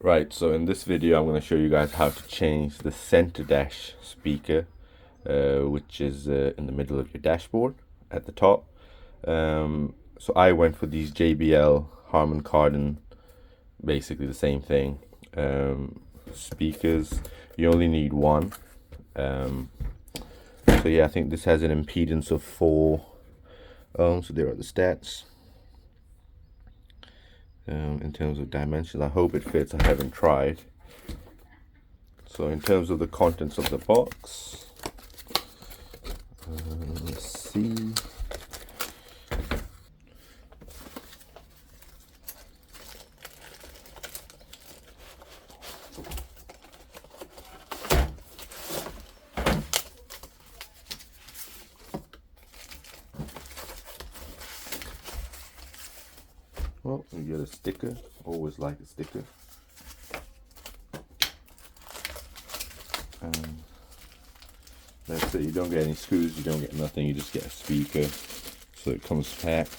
Right, so in this video I'm going to show you guys how to change the center dash speaker, which is in the middle of your dashboard at the top. So I went for these JBL Harmon Kardon, basically the same thing. Speakers, you only need one. So yeah, I think this has an impedance of 4 ohms, so there are the stats. In terms of dimensions, I hope it fits. I haven't tried. So in terms of the contents of the box, let's see. Well, you get a sticker. Always like a sticker. That's it. You don't get any screws. You don't get nothing. You just get a speaker. So it comes packed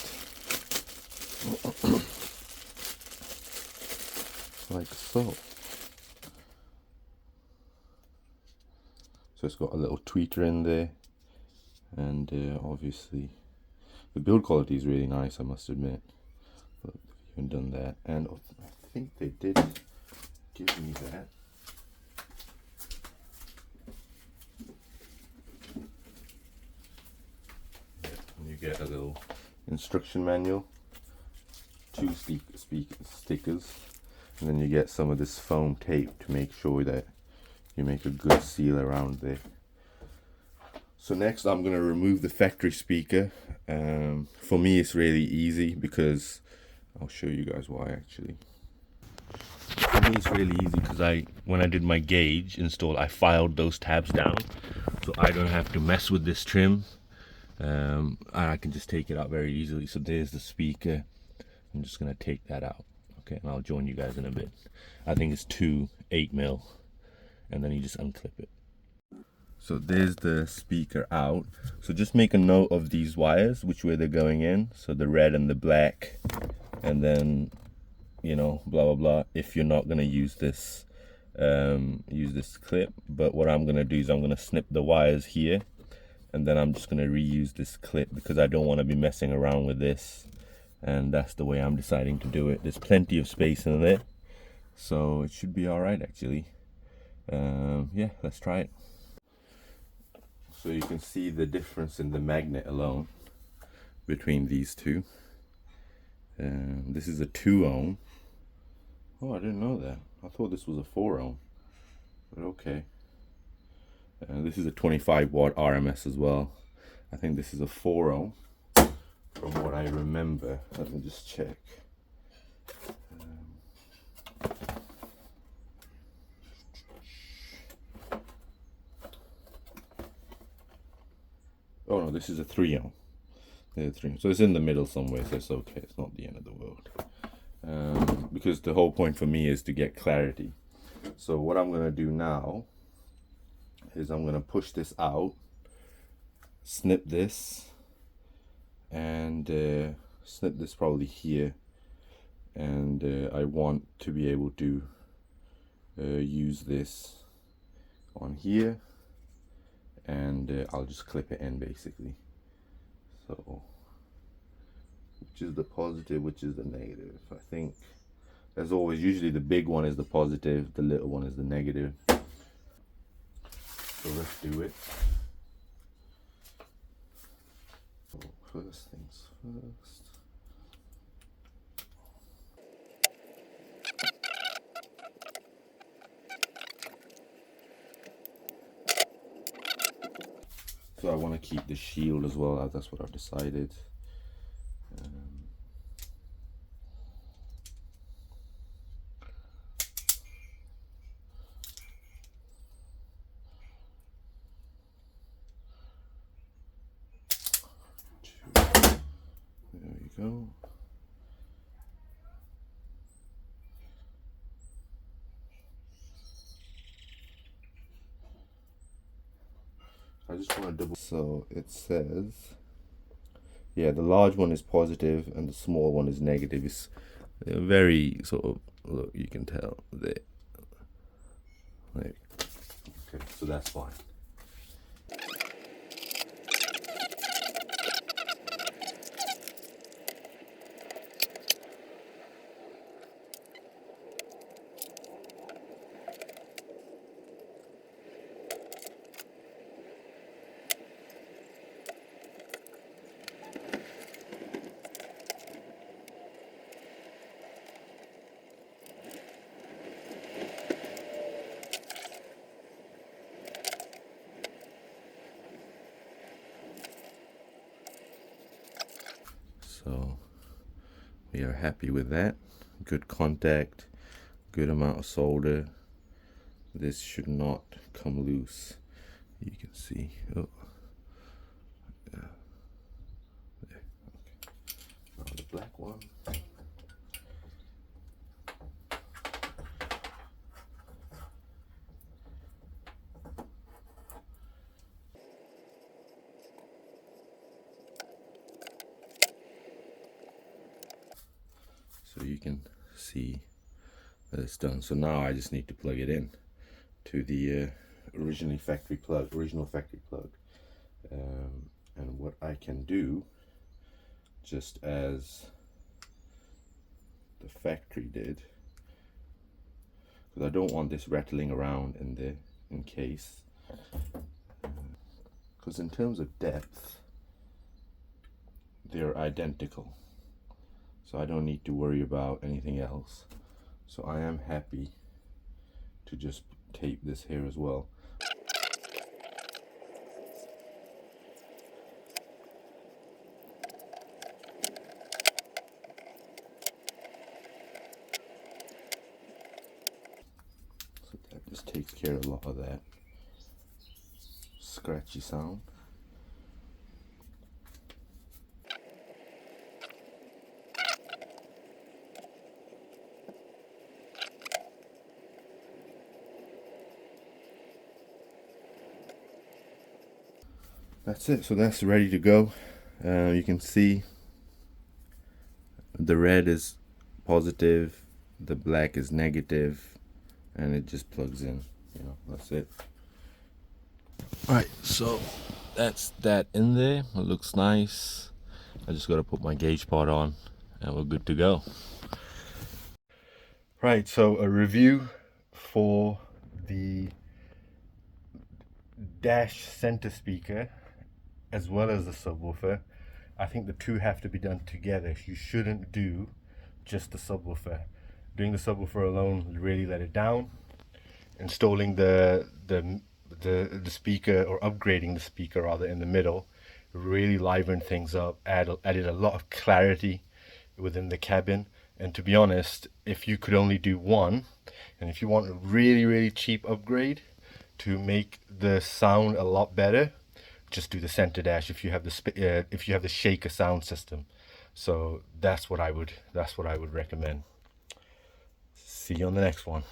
like so. So it's got a little tweeter in there, and obviously the build quality is really nice, I must admit. But they haven't done that, and I think they did give me that. Yeah, and you get a little instruction manual, 2 stickers, and then you get some of this foam tape to make sure that you make a good seal around there. So next I'm going to remove the factory speaker. For me it's really easy because I'll show you guys why actually. For me it's really easy because when I did my gauge install, I filed those tabs down, so I don't have to mess with this trim. I can just take it out very easily. So there's the speaker. I'm just going to take that out. Okay, and I'll join you guys in a bit. I think it's 2 8mm, and then you just unclip it. So there's the speaker out. So just make a note of these wires, which way they're going in. So the red and the black, and then, you know, blah blah blah. If you're not gonna use this clip, but what I'm gonna do is I'm gonna snip the wires here, and then I'm just gonna reuse this clip because I don't want to be messing around with this, and that's the way I'm deciding to do it. There's plenty of space in there, so it should be all right actually. Yeah, let's try it. So you can see the difference in the magnet alone between these two. This is a 2 ohm. Oh, I didn't know that. I thought this was a 4 ohm. But okay. This is a 25 watt RMS as well. I think this is a 4 ohm from what I remember. Let me just check. Oh no, this is a 3 ohm. So it's in the middle somewhere, so it's okay. It's not the end of the world. Because the whole point for me is to get clarity. So what I'm going to do now is I'm going to push this out, snip this, and snip this probably here. And I want to be able to use this on here, and I'll just clip it in basically. So which is the positive, which is the negative? I think as always, usually the big one is the positive, the little one is the negative. So let's do it. So first things first. So I want to keep the shield as well. That's what I've decided. There we go. I just want to double. So it says, yeah, the large one is positive and the small one is negative. It's very sort of look, you can tell that. Like, okay, so that's fine. So we are happy with that. Good contact, good amount of solder. This should not come loose. You can see. Oh, yeah. There. Okay. Now the black one. So you can see that it's done. So now I just need to plug it in to the original factory plug. And what I can do, just as the factory did, because I don't want this rattling around in case. Because in terms of depth, they're identical. So I don't need to worry about anything else. So I am happy to just tape this here as well. So that just takes care of a lot of that scratchy sound. That's it. So that's ready to go. You can see the red is positive, the black is negative, and it just plugs in. You know, that's it. All right, so that's that in there. It looks nice. I just got to put my gauge part on, and we're good to go. Right, so a review for the dash center speaker as well as the subwoofer. I think the two have to be done together. You shouldn't do just the subwoofer. Doing the subwoofer alone really let it down. Installing the speaker, or upgrading the speaker rather, in the middle really livened things up, added a lot of clarity within the cabin. And to be honest, if you could only do one, and if you want a really cheap upgrade to make the sound a lot better, just do the center dash if you have the shaker sound system. So that's what I would recommend. See you on the next one.